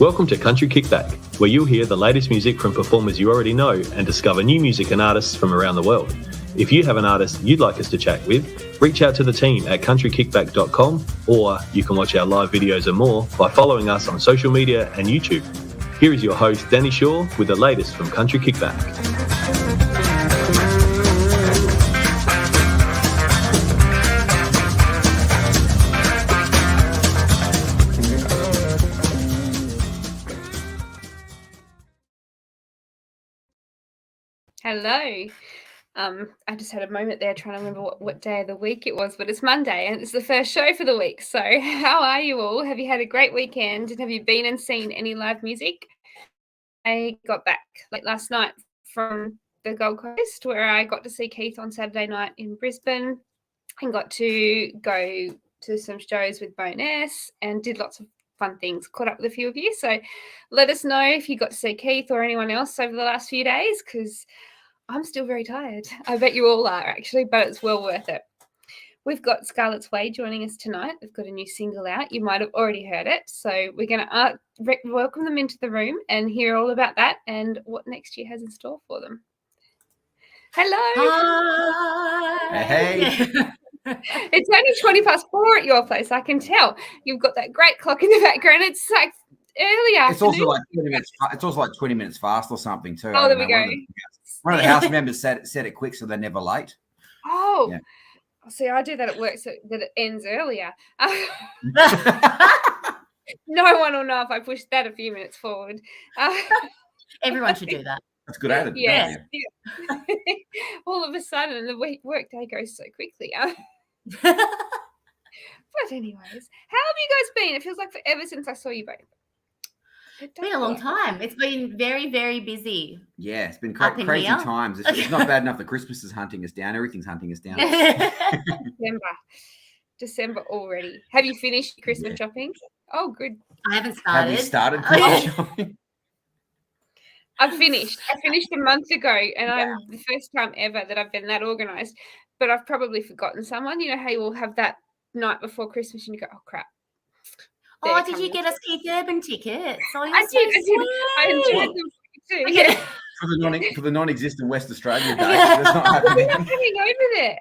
Welcome to Country Kickback, where you'll hear the latest music from performers you already know and discover new music and artists from around the world. If you have an artist you'd like us to chat with, reach out to the team at countrykickback.com, or you can watch our live videos and more by following us on social media and YouTube. Here is your host, Danny Shaw, with the latest from Country Kickback. Hello. I just had a moment there trying to remember what day of the week it was, but it's Monday and it's the first show for the week. So how are you all? Have you had a great weekend? And have you been and seen any live music? I got back late last night from the Gold Coast, where I got to see Keith on Saturday night in Brisbane and got to go to some shows with Bonus and did lots of fun things, caught up with a few of you. So let us know if you got to see Keith or anyone else over the last few days, because I'm still very tired. I bet you all are, actually, but it's well worth it. We've got Scarlets joining us tonight. They've got a new single out. You might have already heard it. So we're going to welcome them into the room and hear all about that and what next year has in store for them. Hello. Hi. Hey. It's only 4:20 at your place. I can tell. You've got that great clock in the background. It's like early afternoon. It's also like 20 minutes. It's also like 20 minutes fast or something too. Oh, there we go. One of the house members said it quick so they're never late. Oh, yeah. See, I do that at work so that it ends earlier. No one will know if I push that a few minutes forward. Everyone should do that. That's good attitude. Yes. Yeah. All of a sudden, the work day goes so quickly. But anyways, how have you guys been? It feels like forever since I saw you both. It's been a long time. It's been very, very busy. Yeah, it's been crazy times. It's not bad enough that Christmas is hunting us down. Everything's hunting us down. December already. Have you finished Christmas shopping? Oh, good. I haven't started. Have you started Christmas shopping? I finished a month ago, and I'm the first time ever that I've been that organised. But I've probably forgotten someone. You know how you will have that night before Christmas and you go, oh, crap. Oh, did you get us Keith Urban tickets? Oh, I did. I enjoyed them too. Yeah. For the non-existent West Australia day. That's not happening. I'm heading over there.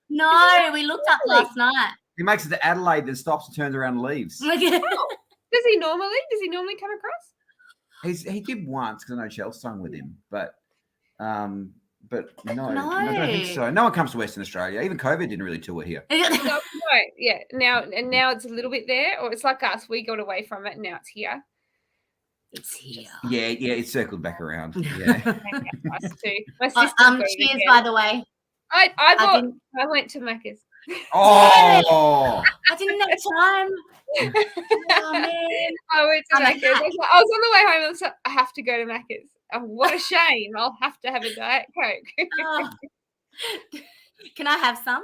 No, we looked up last night. He makes it to Adelaide, then stops and turns around and leaves. Oh, does he normally come across? He did once because I know Chelsea sung with him, but no, I don't think so. No one comes to Western Australia. Even COVID didn't really tour here. No, yeah. Now it's a little bit there, or it's like us. We got away from it, and now it's here. It's here. Yeah, it's circled back around. Yeah. Us too. My sister. Cheers, by the way. I went to Macca's. Oh, I didn't have time. Oh man, I went to Macca's. I was on the way home. I was like, I have to go to Macca's. Oh, what a shame! I'll have to have a Diet Coke. Oh. Can I have some?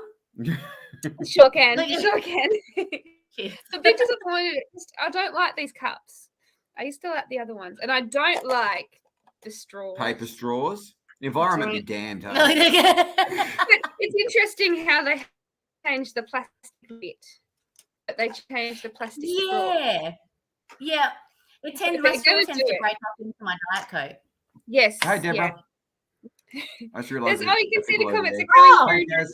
Sure can. Sure can. Cheers. The bit disappointed. I don't like these cups. I used to like the other ones, and I don't like the straws. Paper straws. The environment be damned. Huh? But it's interesting how they changed the plastic bit. But they changed the plastic straw. Yeah. It tends to break up into my Diet Coke. Yes. Hi, Deborah. Yeah. I just realised. Oh, you can see the comments are coming through. Hey, Kaz.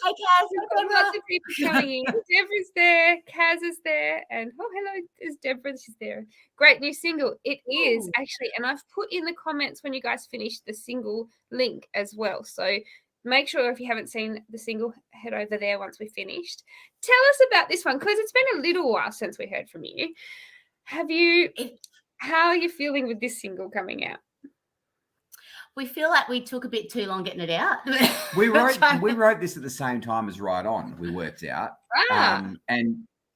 Lots of people coming in. Deborah's there. Kaz is there. And hello, is Deborah. She's there. Great new single. It is actually. And I've put in the comments when you guys finish the single link as well. So make sure if you haven't seen the single, head over there once we're finished. Tell us about this one, because it's been a little while since we heard from you. How are you feeling with this single coming out? We feel like we took a bit too long getting it out. we wrote this at the same time as Right On. We worked out, and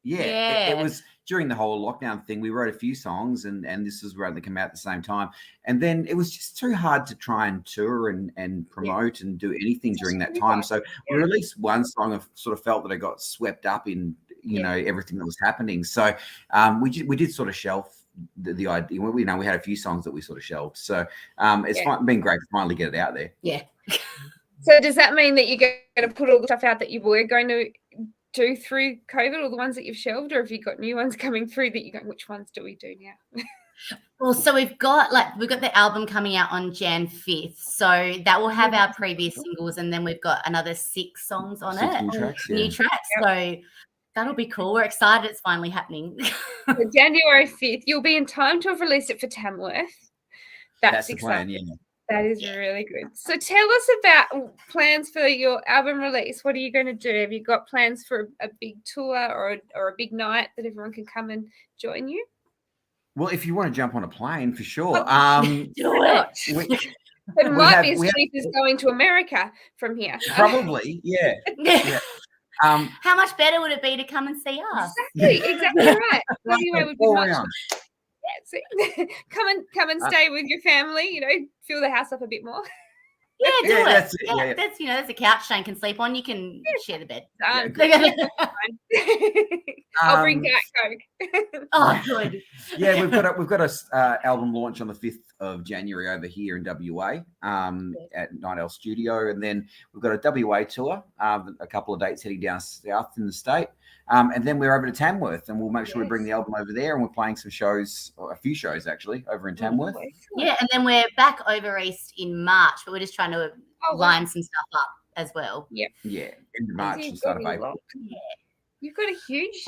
it was during the whole lockdown thing. We wrote a few songs, and this was where they come out at the same time. And then it was just too hard to try and tour and promote and do anything during that time. So we released one song. I sort of felt that I got swept up in everything that was happening. So we did sort of shelf the idea. We had a few songs that we sort of shelved. So it's been great to finally get it out there. Yeah. So does that mean that you're going to put all the stuff out that you were going to do through COVID, or the ones that you've shelved, or have you got new ones coming through that you're going, which ones do we do now? Well, so we've got the album coming out on Jan 5th. So that will have our previous singles, and then we've got another 6 songs on it. New tracks. Yep. So that'll be cool. We're excited it's finally happening. So January 5th. You'll be in time to have released it for Tamworth. That's the exciting. plan, yeah. That is really good. So tell us about plans for your album release. What are you going to do? Have you got plans for a big tour or a big night that everyone can come and join you? Well, if you want to jump on a plane, for sure. Do it. It might be as cheap as going to America from here. Probably, yeah. Yeah. How much better would it be to come and see us? Exactly right. Anyway, would be much. Yeah, come and stay with your family. Fill the house up a bit more. Yeah, do it. That's it. Yeah. There's a couch Shane can sleep on. You can share the bed. I'll bring Diet Coke. Oh, good. Yeah, we've got a album launch on the 5th of January over here in WA at Night Owl Studio, and then we've got a WA tour, a couple of dates heading down south in the state, and then we're over to Tamworth, and we'll make sure we bring the album over there, and we're playing some shows, or a few shows actually, over in Tamworth. Yeah, and then we're back over east in March, but we're just trying to line some stuff up as well. Yep. Yeah, end of March and start of April. Yeah. You've got a huge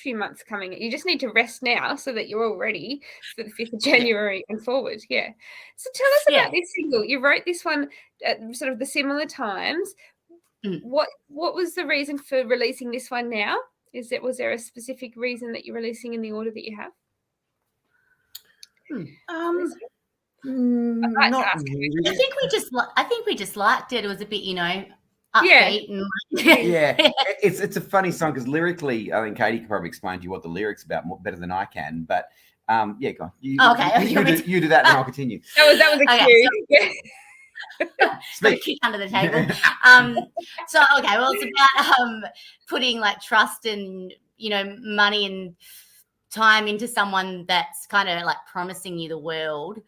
few months coming. You just need to rest now so that you're all ready for the 5th of January and forward. Yeah. So tell us about this single. You wrote this one at sort of the similar times. What was the reason for releasing this one now? Was there a specific reason that you're releasing in the order that you have? Not really. I think we just liked it. It was a bit, upbeat. Yeah. It's a funny song because lyrically, I think Katie can probably explain to you what the lyrics about better than I can. But go on. You do that, and I'll continue. That was a cue. Speak. Kick under the table. It's about putting trust and money and time into someone that's kind of promising you the world,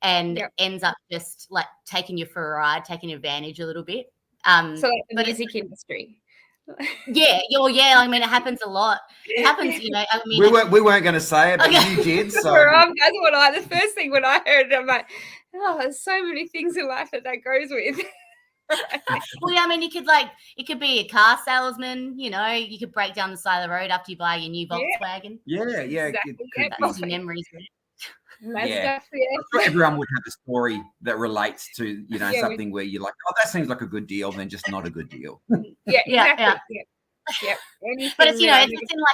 and ends up just taking you for a ride, taking advantage a little bit. So the music industry. Yeah. I mean, it happens a lot. It happens, we weren't going to say it, but you did. So that's what the first thing when I heard it, I'm like, oh, there's so many things in life that goes with. Well, yeah, I mean, you could it could be a car salesman. You could break down the side of the road after you buy your new Volkswagen. Yeah. Exactly. That's memories. I'm sure everyone would have a story that relates to something where you're like, oh, that seems like a good deal, then just not a good deal. Yeah, exactly. Yeah. But it's it's in an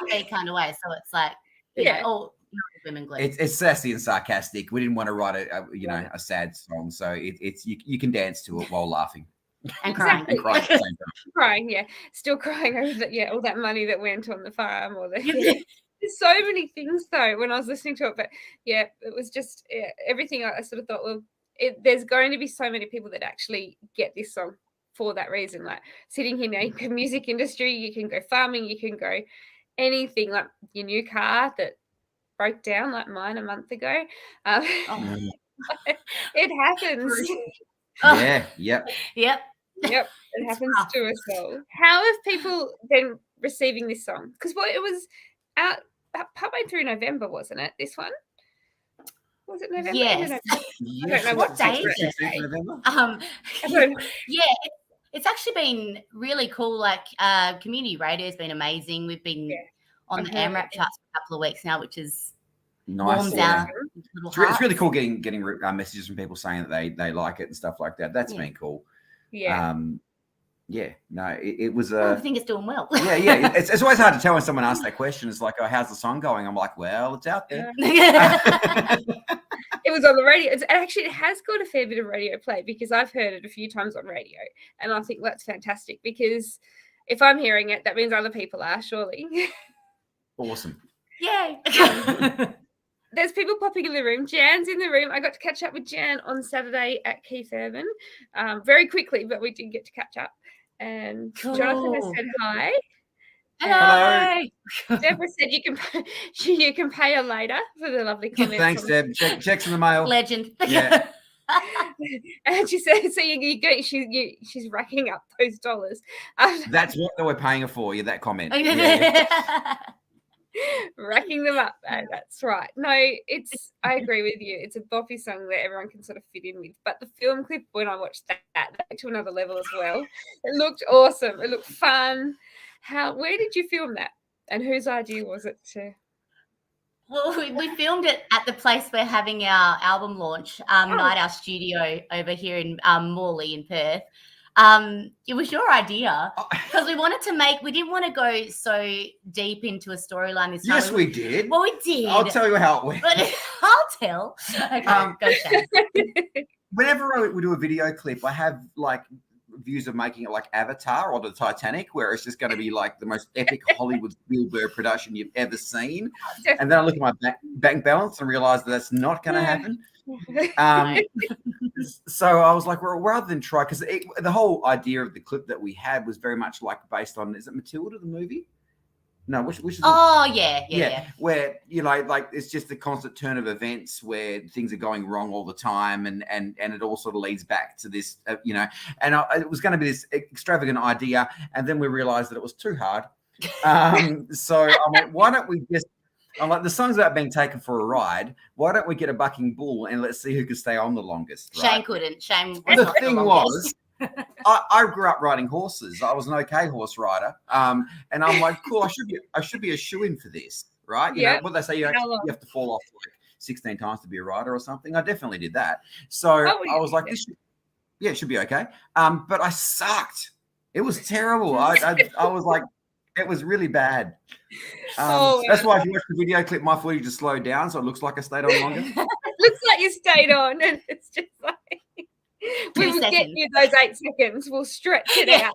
upbeat kind of way, so it's women glue. It's sassy and sarcastic. We didn't want to write a sad song, so it's you can dance to it while laughing and crying. And crying at the same time. Crying, still crying over all that money that went on the farm or the. There's so many things though when I was listening to it, but it was just everything. I sort of thought, well, there's going to be so many people that actually get this song for that reason. Like sitting here now, you can music industry, you can go farming, you can go anything, like your new car that broke down like mine a month ago. It happens. Yep. It happens to us all. How have people been receiving this song? Because it was out partway through November, wasn't it? This one was it November? Yes. I don't know what day is it. November. It's actually been really cool. Community radio has been amazing. We've been on the AMRAP charts for a couple of weeks now, which is nice. It's really cool getting messages from people saying that they like it and stuff like that. That's been cool. It was I think it's doing well. It's always hard to tell when someone asks that question. It's like, oh, how's the song going? I'm like, well, it's out there. It was on the radio. It has got a fair bit of radio play because I've heard it a few times on radio, and I think that's fantastic because if I'm hearing it, that means other people are, surely. Awesome. Yay. There's people popping in the room. Jan's in the room. I got to catch up with Jan on Saturday at Keith Urban very quickly, but we did get to catch up. And Jonathan has said hi. Hello. Deborah said you can pay her later for the lovely comments. Thanks, Deb. Checks in the mail. Legend. Yeah. And she said, so she's racking up those dollars. That's what we're paying her for. That comment. Racking them up. That's right. No, I agree with you. It's a boppy song that everyone can sort of fit in with. But the film clip, when I watched that went to another level as well. It looked awesome. It looked fun. Where did you film that? And whose idea was it to? Well, we filmed it at the place we're having our album launch, Night Owl Studio over here in Morley in Perth. It was your idea because we didn't want to go so deep into a storyline this time. Yes, we did. Well, we did. I'll tell you how it went. But I'll tell. Okay, go Shane. Whenever we do a video clip, I have like views of making it like Avatar or the Titanic, where it's just going to be like the most epic Hollywood Spielberg production you've ever seen. And then I look at my bank balance and realize that's not going to happen. So I was like, well, rather than try, because the whole idea of the clip that we had was very much like based on, is it Matilda the movie? No, which is yeah. Where like it's just the constant turn of events where things are going wrong all the time, and it all sort of leads back to this, and it was going to be this extravagant idea, and then we realized that it was too hard. So I'm like, why don't we just? I'm like, the song's about being taken for a ride. Why don't we get a bucking bull and let's see who can stay on the longest? Right? Shane couldn't. Shane. The thing was, I grew up riding horses. I was an okay horse rider. And I'm like, cool, I should be a shoo-in for this, right? You know what they say, you have to fall off like 16 times to be a rider or something. I definitely did that. So I was like, it should be okay. But I sucked. It was terrible. I was like, it was really bad. That's why if you watch the video clip, my footage just slowed down, so it looks like I stayed on longer. It looks like you stayed on, and it's just like we will get you those 8 seconds. We'll stretch it out.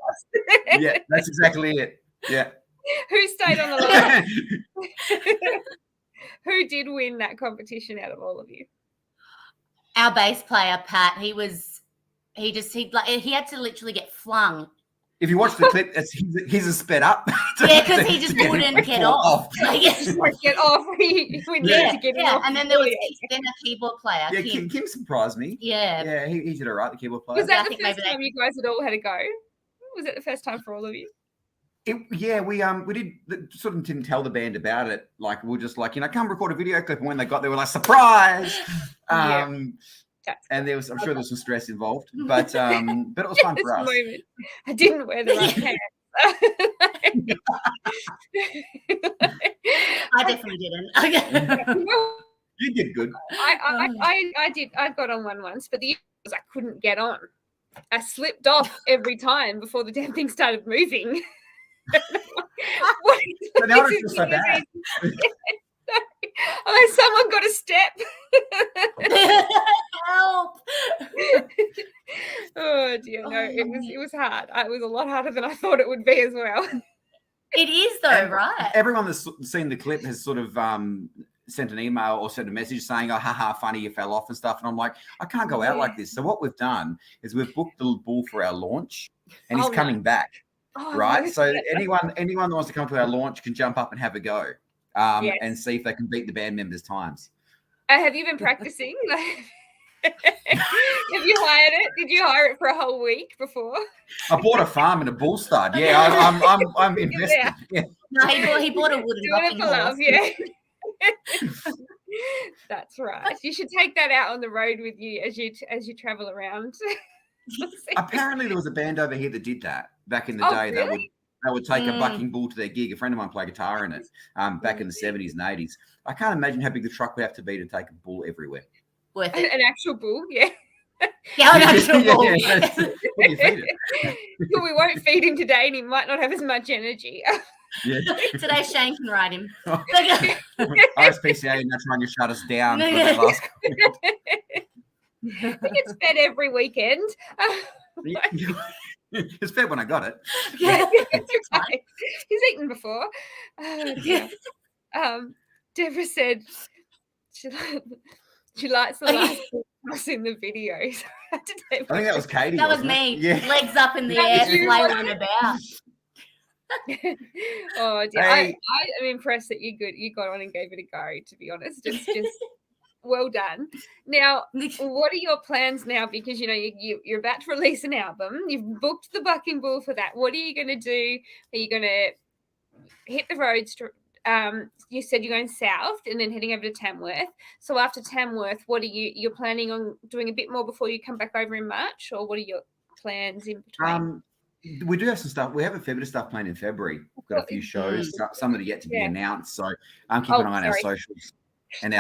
Yeah, that's exactly it. Yeah. Who stayed on the line? Who did win that competition out of all of you? Our bass player, Pat. He had to literally get flung. If you watch the clip, he's a sped up. Yeah, because he just wouldn't get off. Get off. We need to get him off. And then there was a keyboard player. Yeah, Kim surprised me. Yeah. He did all right, the keyboard player. Was that the first time you guys had all had a go? Was it the first time for all of you? We did sort of didn't tell the band about it. Like we're just like, come record a video clip. And when they got there, we're like, surprise. And I'm sure there was some stress involved, but it was fun for us. Moment, I didn't wear the right pants. I definitely didn't. You did good. I did. I got on one once, but the issue was I couldn't get on. I slipped off every time before the damn thing started moving. So now it's just so bad. I'm like, someone got a step. Help. Oh dear, no, it was hard. It was a lot harder than I thought it would be as well. It is though, right? Everyone that's seen the clip has sort of sent an email or sent a message saying, oh, haha, funny, you fell off and stuff. And I'm like, I can't go out like this. So what we've done is we've booked the bull for our launch and he's coming back. Right? So anyone that wants to come to our launch can jump up and have a go. And see if they can beat the band members' times. Have you been practicing? Have you hired it? Did you hire it for a whole week before? I bought a farm and a bull stud. Yeah, I'm invested. Yeah. No, he bought a wooden doing it for love. Yeah. That's right. You should take that out on the road with you as you travel around. Apparently, there was a band over here that did that back in the day. Really? They would take a bucking bull to their gig. A friend of mine played guitar in it back in the 70s and 80s. I can't imagine how big the truck would have to be to take a bull everywhere. Worth it. An actual bull, yeah. Yeah, an actual bull. Yeah. What do you feed it? We won't feed him today and he might not have as much energy. Yeah. Today Shane can ride him. RSPCA and that's trying to shut us down for the last He gets fed every weekend. It's fed when I got it. Yeah, right. He's eaten before. Deborah said she likes the last us in the video. So I think that was Katie. That was me. Yeah. Legs up in the air, flailing about. Oh dear. I am impressed that you got on and gave it a go, to be honest. It's just well done. Now, what are your plans now? Because you're about to release an album. You've booked the Bucking Bull for that. What are you going to do? Are you going to hit the roads you said you're going south and then heading over to Tamworth. So after Tamworth, what are you're planning on doing a bit more before you come back over in March, or what are your plans in between? We do have some stuff. We have a fair bit of stuff planned in February. We've got a few shows, some that are yet to be announced. So keep an eye on our socials. And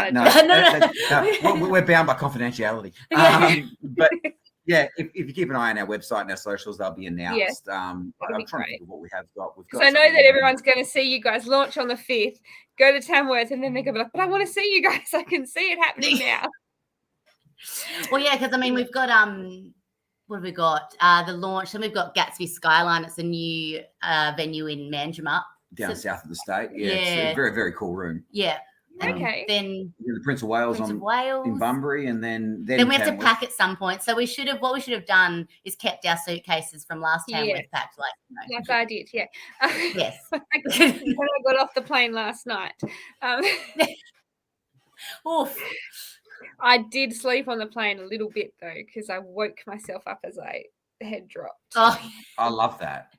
we're bound by confidentiality. But yeah, if you keep an eye on our website and our socials, they'll be announced. I'm trying to think of what we have got. So I know that everyone's going to see you guys launch on the 5th, go to Tamworth, and then they're going to be like, but I want to see you guys. I can see it happening now. Well, yeah, because I mean, we've got what have we got? The launch. Then we've got Gatsby Skyline. It's a new venue in Mandurah. Down south of the state. Yeah, it's a very, very cool room. Yeah. Okay. Then the Prince of Wales in Bunbury, and then we have to pack at some point. So what we should have done is kept our suitcases from last time we packed, like I did. Yeah. Yes. When I got off the plane last night. Oof. I did sleep on the plane a little bit though, because I woke myself up as I head dropped. Oh, I love that.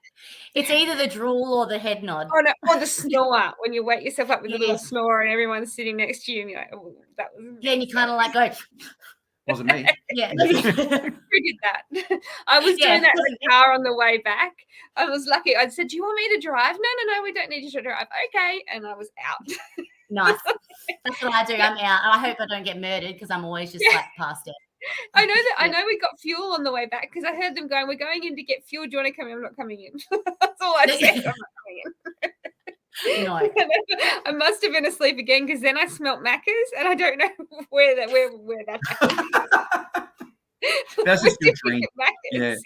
It's either the drool or the head nod. Oh, no, or the snore, when you wake yourself up with a little snore and everyone's sitting next to you and you're like, oh, that was... Then you kind of like go... Wasn't me. Yeah. Triggered that. I was doing that in the car on the way back. I was lucky. I said, do you want me to drive? No, we don't need you to drive. Okay. And I was out. Nice. That's what I do. I'm out. I hope I don't get murdered because I'm always just like passed out. I know that. I know we got fuel on the way back because I heard them going, we're going in to get fuel. Do you want to come in? I'm not coming in. That's all I said. I'm not coming in. No. I must have been asleep again because then I smelt Macca's and I don't know where that happened. That's just your dream. Yeah.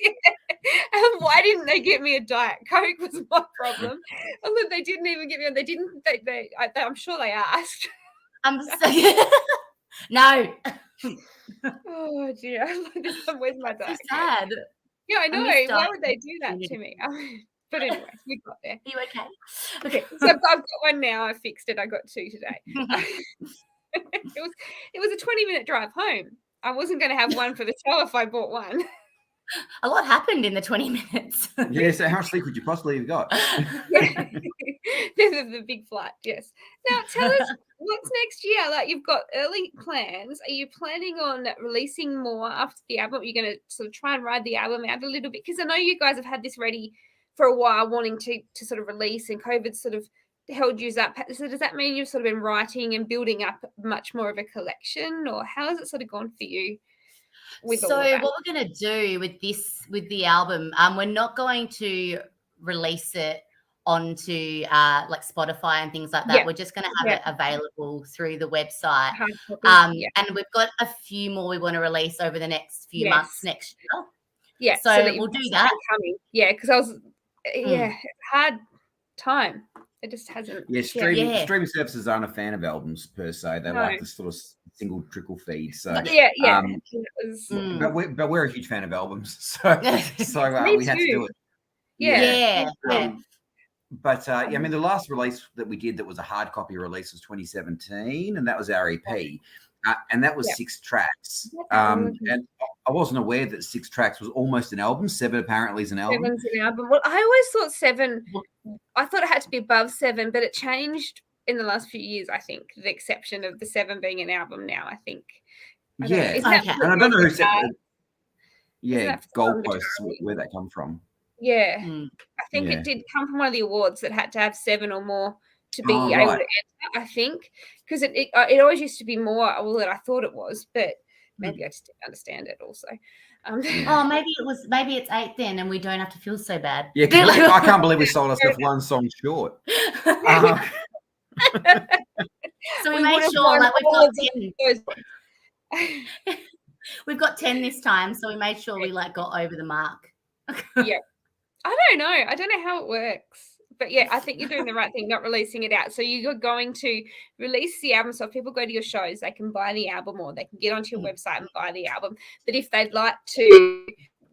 Why didn't they get me a Diet Coke was my problem. And look, they didn't even get me. They didn't. I'm sure they asked. I'm so no. Oh dear! Where's my Diet Coke? Sad. Yeah, I know. Why would they do that to me? But anyway, we got there. Are you okay? Okay, so I've got one now. I fixed it. I got 2 today. It was a 20-minute drive home. I wasn't going to have one for the show if I bought one. A lot happened in the 20 minutes. Yeah, so how much sleep would you possibly have got? the big flight, yes. Now, tell us, what's next year? Like, you've got early plans. Are you planning on releasing more after the album? Are you going to sort of try and ride the album out a little bit? Because I know you guys have had this ready for a while, wanting to sort of release, and COVID sort of held you up. So does that mean you've sort of been writing and building up much more of a collection, or how has it sort of gone for you? So what we're going to do with the album, we're not going to release it onto like Spotify and things like that. We're just going to have it available through the website. And we've got a few more we want to release over the next few months next year. Yeah, so we'll do that. Yeah, because I was hard time. It just hasn't. Yeah, streaming services aren't a fan of albums per se. They like the sort of single trickle feed. So but we're a huge fan of albums, so we had to do it. Yeah. But I mean, the last release that we did that was a hard copy release was 2017, and that was our EP. And that was 6 tracks. And I wasn't aware that 6 tracks was almost an album. 7 apparently is an album. 7's an album. Well, I always thought 7, I thought it had to be above 7, but it changed in the last few years, I think, the exception of the 7 being an album now, I think. And I don't know who said that. Yeah, goalposts, where that come from. Yeah. I think it did come from one of the awards that had to have 7 or more to be able to enter, I think, because it always used to be more than I thought it was, but maybe I just didn't understand it also. Maybe it's 8 then, and we don't have to feel so bad. Yeah, I can't believe we sold ourselves 1 song short. So we made sure that we've got 10 this time, so we made sure we got over the mark. Yeah, I don't know how it works. But yeah, I think you're doing the right thing, not releasing it out. So you're going to release the album. So if people go to your shows, they can buy the album, or they can get onto your website and buy the album. But if they'd like to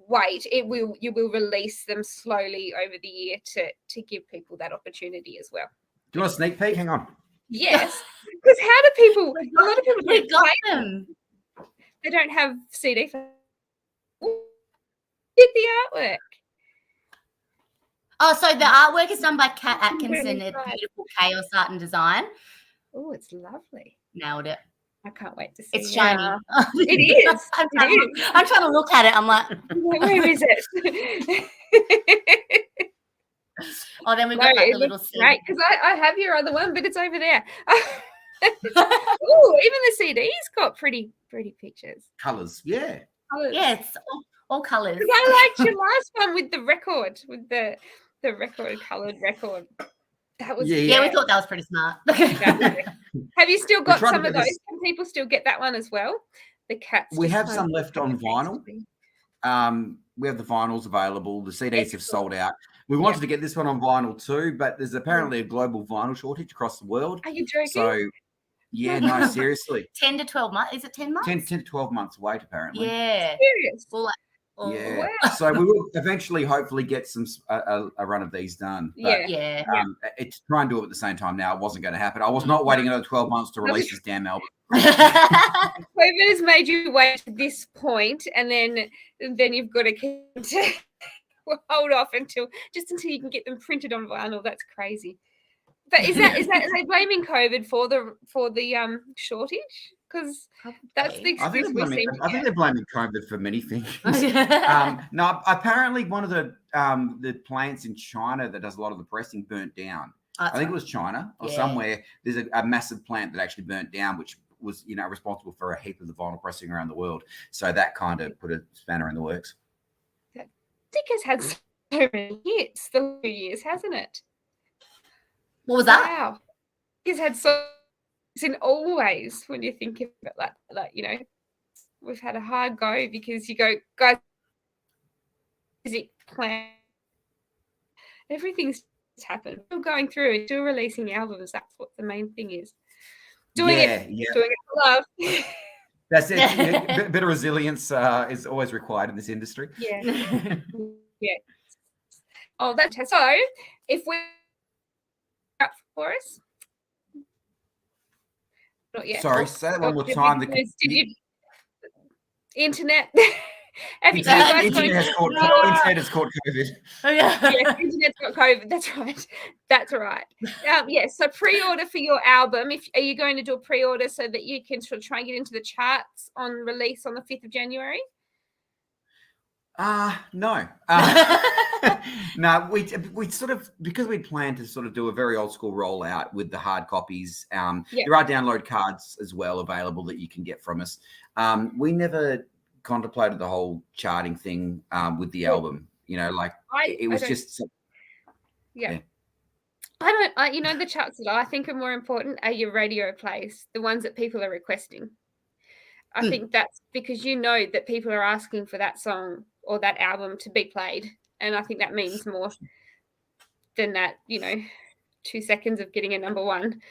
wait, you will release them slowly over the year to give people that opportunity as well. Do you want a sneak peek? Hang on. Yes, because how do people? A lot of people don't got them. They don't have CD. Did the artwork? Oh, so the artwork is done by Kat Atkinson Really at nice. Beautiful Chaos Art and Design. Oh, it's lovely. Nailed it. I can't wait to see It's shiny. now. It is. I'm trying to look at it. I'm like, where is it? Oh, then we've got like the little right, because I have your other one, but it's over there. Oh, even the CD's got pretty pictures. Colours, yeah. Colours. Yeah, it's all colours. I liked your last one with the record, with the record, coloured record. That was yeah, we thought that was pretty smart. Have you still got some of those? this. Can people still get that one as well? The cats. We have some left on vinyl. We have the vinyls available. The CDs have sold out. We wanted to get this one on vinyl too, but there's apparently a global vinyl shortage across the world. Are you joking? So, yeah, no, seriously. 10 to 12 months. Is it 10 months? 10 to 12 months wait, apparently. Yeah. Serious? Well, Yeah. Wow. So we will eventually, hopefully, get a run of these done. But, yeah. It's try and do it at the same time now. It wasn't going to happen. I was not waiting another 12 months to release this damn album. COVID has made you wait to this point, and then you've got to hold off until you can get them printed on vinyl. That's crazy. But is that are they blaming COVID for the shortage? Because that's the I think they're blaming COVID for many things. No, apparently one of the plants in China that does a lot of the pressing burnt down. I think it was China or somewhere. There's a massive plant that actually burnt down, which was responsible for a heap of the vinyl pressing around the world. So that kind of put a spanner in the works. That Dick has had so many hits the 2 years, hasn't it? What was that? Wow, he's had so. It's in all ways when you think of it like we've had a hard go because you go, guys, music plan, everything's happened. Still going through, still releasing albums. That's what the main thing is. Doing it for love. That's it. A bit of resilience is always required in this industry. Yeah. Yeah. Oh, that's so. If we're up for us. Not yet. Sorry, say that one more time. Internet. Have you guys internet has caught COVID. Yes, internet's got COVID. That's right. So pre-order for your album. Are you going to do a pre-order so that you can sort of try and get into the charts on release on the 5th of January? No. No, we sort of, because we planned to sort of do a very old school rollout with the hard copies. There are download cards as well available that you can get from us. We never contemplated the whole charting thing with the album. It was just. Yeah. I don't. The charts that I think are more important are your radio plays, the ones that people are requesting. I think that's because that people are asking for that song or that album to be played. And I think that means more than that, 2 seconds of getting a number one.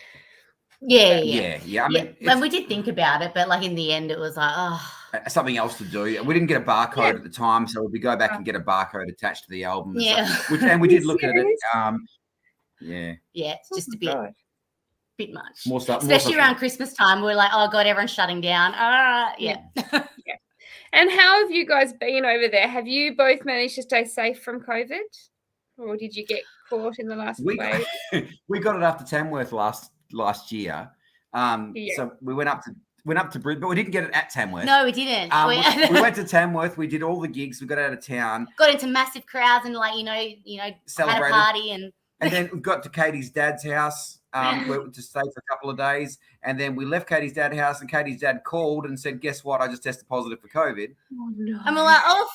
Yeah. I mean, and we did think about it, but in the end, it was like, something else to do. We didn't get a barcode at the time, so we go back and get a barcode attached to the album. And we did look at it. It's just a bit much. More stuff, especially around Christmas time. We're like, oh god, everyone's shutting down. And how have you guys been over there? Have you both managed to stay safe from COVID, or did you get caught in the last wave? We got it after Tamworth last year. So we went up to Brisbane, but we didn't get it at Tamworth. No, we didn't. We went to Tamworth. We did all the gigs. We got out of town. Got into massive crowds and celebrated. Had a party and then we got to Katie's dad's house. To stay for a couple of days, and then we left Katie's dad's house, and Katie's dad called and said, "Guess what? I just tested positive for COVID." Oh no! And we're like, "Oh,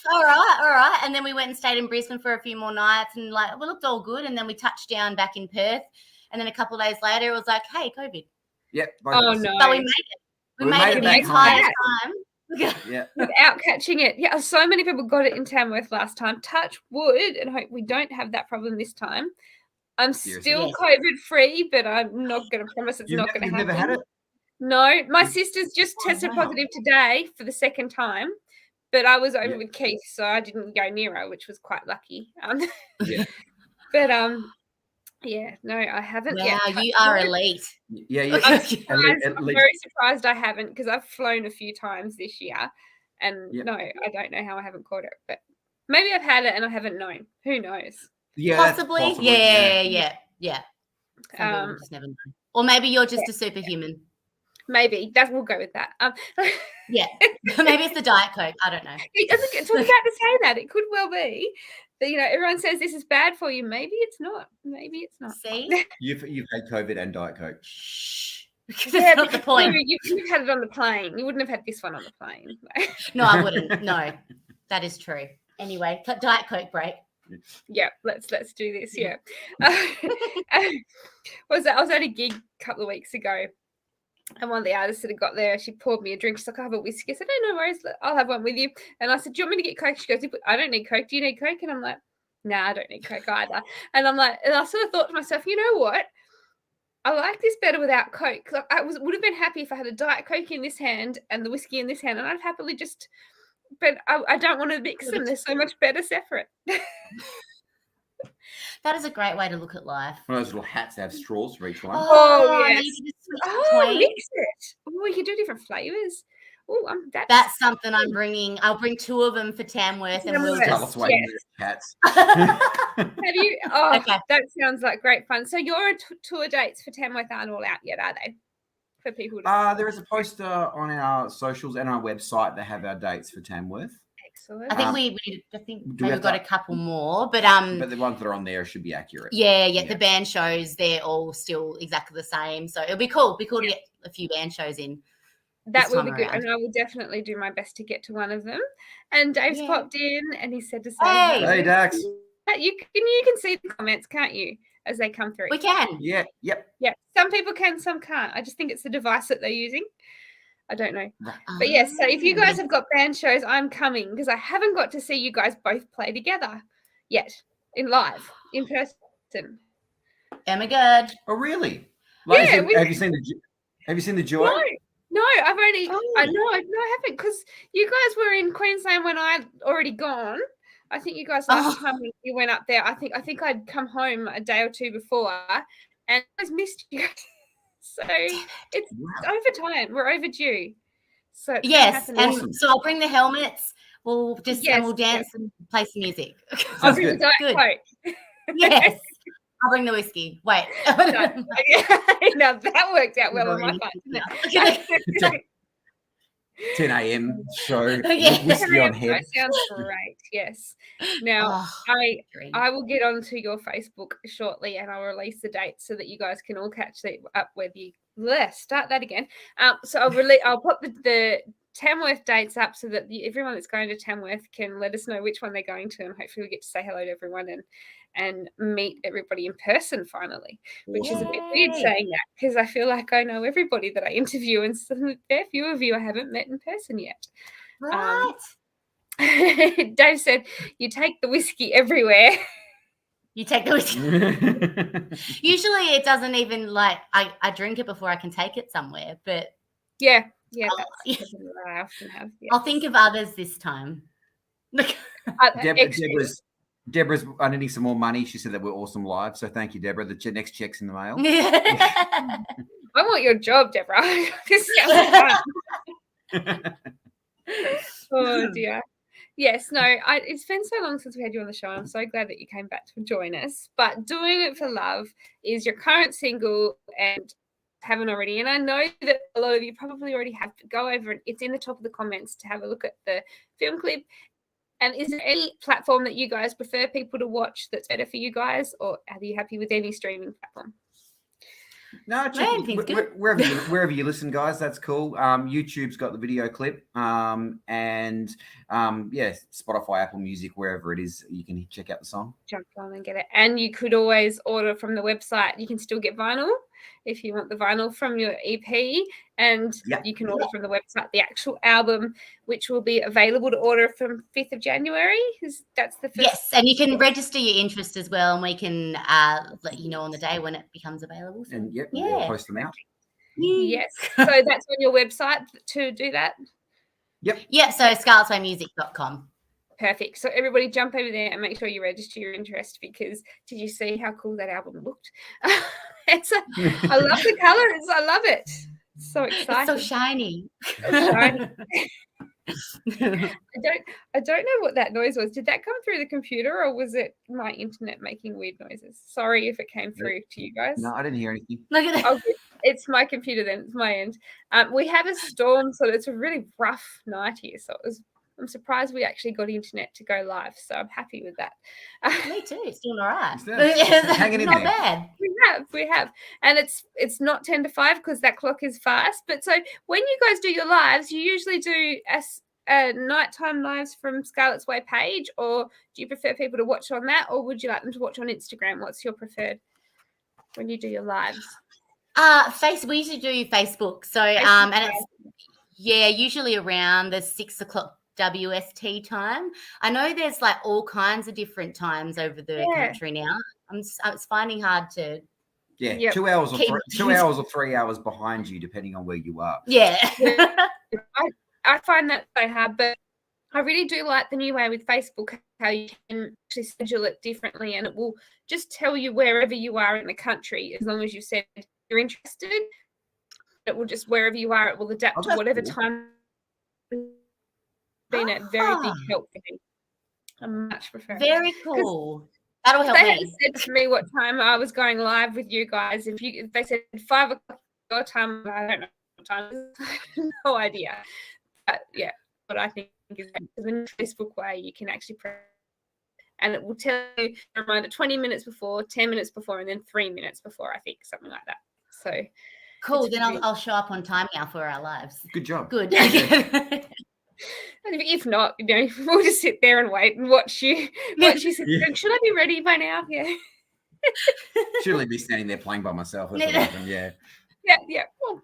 all right." And then we went and stayed in Brisbane for a few more nights, and we looked all good. And then we touched down back in Perth, and then a couple of days later, it was like, "Hey, COVID." Yep. Oh no! But we made it. We made it the entire time. Yeah. Without catching it. Yeah, so many people got it in Tamworth last time. Touch wood, and hope we don't have that problem this time. I'm still COVID free, but I'm not going to promise it's not going to happen. You've never had it? No, my sister's just tested positive today for the second time, but I was over with Keith, so I didn't go near her, which was quite lucky. But no, I haven't yet. Wow, you are elite. Yeah, I'm very surprised I haven't, because I've flown a few times this year, and no, I don't know how I haven't caught it, but maybe I've had it and I haven't known. Who knows? Possibly. Yeah. Some people just never know. Or maybe you're just a superhuman. Maybe we'll go with that. Yeah, maybe it's the Diet Coke. I don't know. I was about to say that it could well be that everyone says this is bad for you. Maybe it's not. Maybe it's not. See, you've had COVID and Diet Coke. Shh. Because that's not the point. You've had it on the plane. You wouldn't have had this one on the plane. No, I wouldn't. No, that is true. Anyway, Diet Coke break. Yeah, let's do this. Yeah. I was at a gig a couple of weeks ago, and one of the artists that had got there, she poured me a drink. She's like, "I have a whiskey." I said, "No worries, I'll have one with you." And I said, "Do you want me to get Coke?" She goes, "I don't need Coke. Do you need Coke?" And I'm like, "Nah, I don't need Coke either." And I'm like, and I sort of thought to myself, you know what? I like this better without Coke. Like, would have been happy if I had a Diet Coke in this hand and the whiskey in this hand, and I'd happily just. But I don't want to mix them. They're so much better separate. That is a great way to look at life. One of those little hats that have straws for each one. Oh yes. Mix it. Oh, you can do different flavors. Oh, that's something I'm bringing. I'll bring 2 of them for Tamworth, and we'll just hats. Have you? Oh, okay. That sounds like great fun. So your tour dates for Tamworth aren't all out yet, are they? For people there is a poster on our socials and our website that have our dates for Tamworth. Excellent. I think we've got a couple more, but the ones that are on there should be accurate. Yeah. The band shows, they're all still exactly the same, so it'll be cool. To get a few band shows in. That will be good, and I will definitely do my best to get to one of them. And Dave's popped in, and he said to say, "Hey, Dax, you can see the comments, can't you, as they come through?" We can. Yeah. Some people can, some can't. I just think it's the device that they're using. I don't know. But yes, so if you guys have got band shows, I'm coming because I haven't got to see you guys both play together yet in person. Oh my God. Oh, really? Like, have you seen the Joy? No, I've only. I haven't, because you guys were in Queensland when I'd already gone. I think you guys last time you went up there. I think I'd come home a day or two before, and I just missed you guys. So it's over time. We're overdue. So yes, and so I'll bring the helmets. We'll just and we'll dance and play some music. I'll bring the Diet Coke. Yes, I'll bring the whiskey. Wait, now that worked out well on my part. 10 a.m. show, whiskey on head. That sounds great. Yes. Now I will get onto your Facebook shortly, and I'll release the dates so that you guys can all catch up with you. Start that again. So I'll put the Tamworth dates up so that everyone that's going to Tamworth can let us know which one they're going to, and hopefully we get to say hello to everyone and meet everybody in person finally, which is a bit weird saying that because I feel like I know everybody that I interview, and very few of you I haven't met in person yet. Right. Dave said, "You take the whiskey everywhere." You take the whiskey. Usually it doesn't even I drink it before I can take it somewhere, but yeah, that's what I often have. Yes. I'll think of others this time. Deborah's needing some more money. She said that we're awesome live, so thank you, Deborah. The next check's in the mail. I want your job, Deborah. This sounds fun. Oh dear. Yes, no, it's been so long since we had you on the show. I'm so glad that you came back to join us. But Doing It for Love is your current single, and haven't already. And I know that a lot of you probably already have. Go over it. It's in the top of the comments to have a look at the film clip. And is there any platform that you guys prefer people to watch that's better for you guys, or are you happy with any streaming platform? No, wherever you listen, guys, that's cool. YouTube's got the video clip, and Spotify, Apple Music, wherever it is, you can check out the song. Jump on and get it. And you could always order from the website. You can still get vinyl if you want the vinyl from your EP, and you can order from the website the actual album, which will be available to order from 5th of January. That's the first. Yes, and you can register your interest as well, and we can let you know on the day when it becomes available. So, and we'll post them out. Yes, so that's on your website to do that. Yep. So scarletswaymusic.com. Perfect. So everybody jump over there and make sure you register your interest, because did you see how cool that album looked? I love the colors. I love it. It's so exciting. It's so shiny. I don't know what that noise was. Did that come through the computer or was it my internet making weird noises? Sorry if it came through to you guys. No, I didn't hear anything. Look at that. Oh, it's my computer then. It's my end. We have a storm, so it's a really rough night here. So I'm surprised we actually got internet to go live. So I'm happy with that. Me too. It's doing all right. Hanging in Not there. bad. We have, and it's not 10 to 5 because that clock is fast. But so when you guys do your lives, you usually do nighttime lives from Scarlets Way page, or do you prefer people to watch on that, or would you like them to watch on Instagram? What's your preferred when you do your lives? We usually do Facebook. So and it's usually around the 6 o'clock WST time. I know there's like all kinds of different times over the country now. It's finding hard to 2 hours or 2 hours or 3 hours behind you, depending on where you are. I find that so hard, but I really do like the new way with Facebook, how you can actually schedule it differently, and it will just tell you wherever you are in the country, as long as you said you're interested. It will just, wherever you are, it will adapt to whatever time. Been a very big help for me. I much prefer. Very cool. That'll help they me. hadn't said to me what time I was going live with you guys. If they said 5 o'clock your time, I don't know what time. No idea. But yeah, what I think is that in the Facebook way, you can actually press, and it will tell you a reminder 20 minutes before, 10 minutes before, and then 3 minutes before. I think something like that. So cool. Then I'll show up on time now for our lives. Good job. Good. If not, we'll just sit there and wait and watch you. Should I be ready by now? Yeah. Should only be standing there playing by myself. That's what happened. Yeah. Yeah. Well,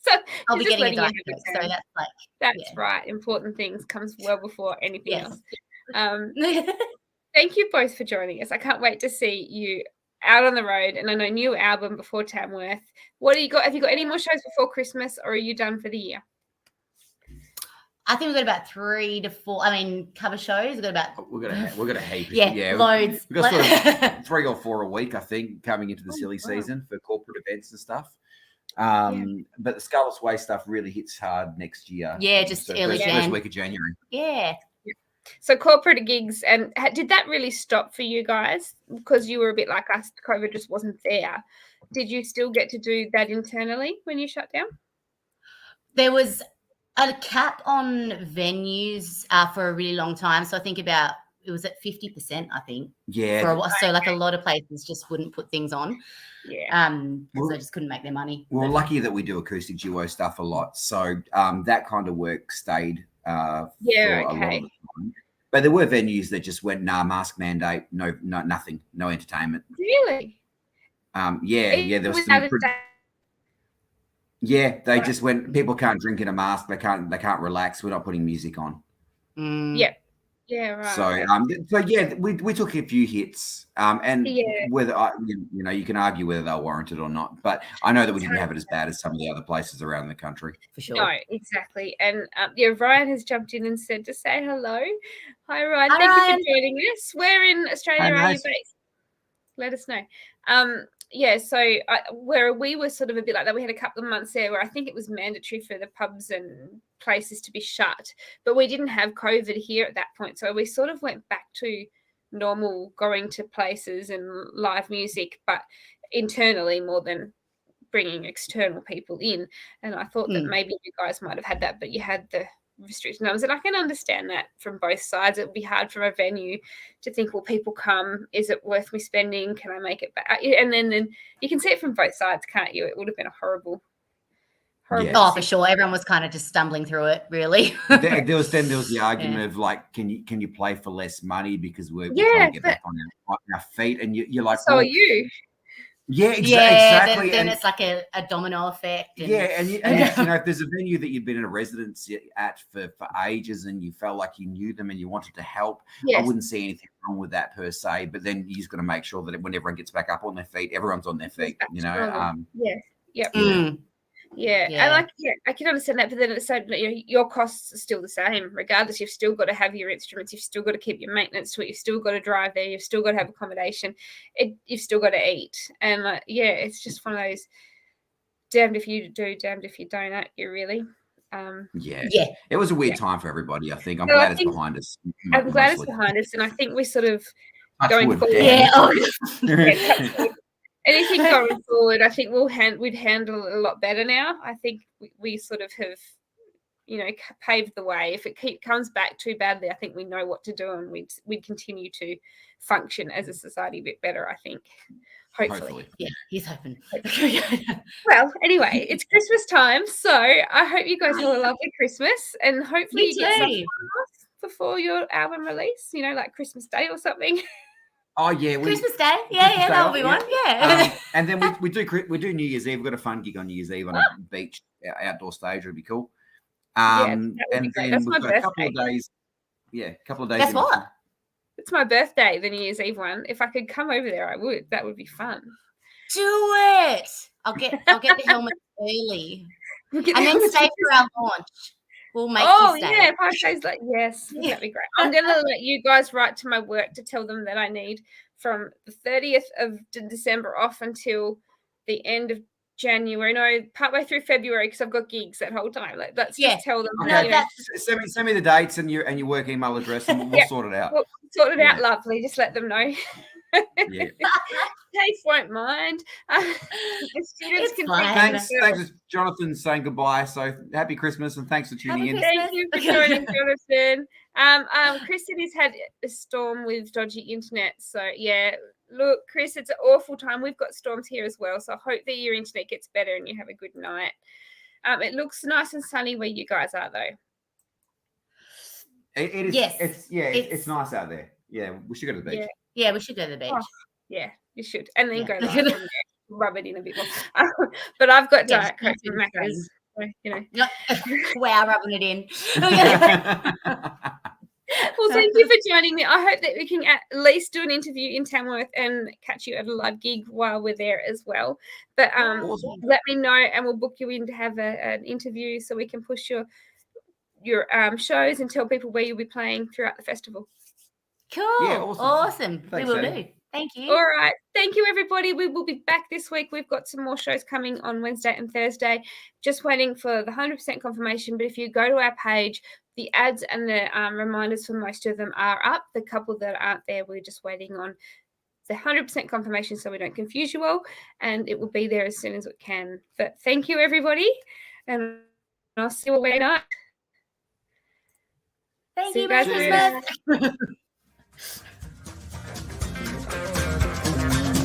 So I'll be getting a diet Coke, so that's like that's right. Important things comes well before anything else. Thank you both for joining us. I can't wait to see you out on the road, and I know new album before Tamworth. What do you got? Have you got any more shows before Christmas, or are you done for the year? I think we've got about 3 to 4. I mean, cover shows. We've got about. We've got a heap. Loads. We've got sort of 3 or 4 a week, I think, coming into the silly season for corporate events and stuff. But the Scarlets Way stuff really hits hard next year. Yeah, just early first week of January. Yeah. So corporate gigs, and did that really stop for you guys because you were a bit like us? COVID just wasn't there. Did you still get to do that internally when you shut down? There was a cap on venues for a really long time. So I think it was at 50%, I think. Yeah. For a while. So like a lot of places just wouldn't put things on. Yeah. Because they just couldn't make their money. We're lucky that we do acoustic duo stuff a lot. So that kind of work stayed for a lot of the time. But there were venues that just went, mask mandate, no, nothing, no entertainment. Really? There was some they just went, people can't drink in a mask, they can't relax, we're not putting music on. Yeah, right. So we took a few hits, and whether you can argue whether they're warranted or not, but I know that we didn't have it as bad as some of the other places around the country. For sure. No, exactly. And Ryan has jumped in and said to say hello. Hi, Ryan. Hi, Thank Ryan. you for joining us. Where in Australia are you based? Let us know. So where we were sort of a bit like that, we had a couple of months there where I think it was mandatory for the pubs and places to be shut, but we didn't have COVID here at that point. So we sort of went back to normal going to places and live music, but internally more than bringing external people in. And I thought that maybe you guys might have had that, but you had the restricted numbers, and I can understand that from both sides. It would be hard from a venue to think, will people come? Is it worth me spending? Can I make it back? And then you can see it from both sides, can't you? It would have been a horrible. Oh, for sure. Everyone was kind of just stumbling through it, really. there was the argument of like, can you play for less money because we're trying to get back on our feet, and you're like, so are you? Yeah, exactly. Then it's like a domino effect. And if there's a venue that you've been in a residency at for ages and you felt like you knew them and you wanted to help, I wouldn't see anything wrong with that per se. But then you just got to make sure that when everyone gets back up on their feet, everyone's on their feet. And I can understand that, but then it's so your costs are still the same regardless. You've still got to have your instruments, you've still got to keep your maintenance to it, you've still got to drive there, you've still got to have accommodation, you've still got to eat, and it's just one of those damned if you do, damned if you don't, aren't you, really? Yeah, it was a weird time for everybody. I think I'm glad it's behind us. I'm glad it's behind us, and I think we're sort of going forward. Anything going forward, I think we'd handle it a lot better now. I think we sort of have, paved the way. If it comes back too badly, I think we know what to do, and we'd continue to function as a society a bit better, I think. Hopefully. Yeah, he's hoping. Well, anyway, it's Christmas time, so I hope you guys have a lovely Christmas, and hopefully you get something off before your album release, like Christmas Day or something. Oh yeah, Christmas Day, that'll be one. Yeah, and then we do New Year's Eve. We've got a fun gig on New Year's Eve on a beach outdoor stage. It'd be cool. And then we've got a couple of days. Yeah, a couple of days. Guess what? It's my birthday, the New Year's Eve one. If I could come over there, I would. That would be fun. Do it. I'll get the helmet early, and then stay for our launch. We'll make you stay. Yeah, 5 days late. Yes, that'd be great. I'm gonna let you guys write to my work to tell them that I need from the 30th of December off until the end of January. No, partway through February, because I've got gigs that whole time. Like, let's just tell them. Okay. Send me the dates and your work email address, and we'll sort it out. We'll sort it out, lovely. Just let them know. Yeah. Dave won't mind. The students can thanks, Jonathan, saying goodbye. So happy Christmas and thanks for tuning in. Thank you for joining, Jonathan. Chris said he's had a storm with dodgy internet. So yeah, look, Chris, it's an awful time. We've got storms here as well. So I hope that your internet gets better and you have a good night. It looks nice and sunny where you guys are, though. It is. Yes. It's nice out there. Yeah, we should go to the beach. Yeah, we should go to the beach. Yeah, you should. And then go live and rub it in a bit more. But I've got Diet Coke from Macca's. So, Wow, rubbing it in. Well, thank you for joining me. I hope that we can at least do an interview in Tamworth and catch you at a live gig while we're there as well. But let me know and we'll book you in to have an interview so we can push your shows and tell people where you'll be playing throughout the festival. Cool. Yeah, awesome. Thanks, we will do. Thank you. All right. Thank you, everybody. We will be back this week. We've got some more shows coming on Wednesday and Thursday. Just waiting for the 100% confirmation. But if you go to our page, the ads and the reminders for most of them are up. The couple that aren't there, we're just waiting on the 100% confirmation so we don't confuse you all. And it will be there as soon as it can. But thank you, everybody. And I'll see you all later. Thank you, Merry Christmas.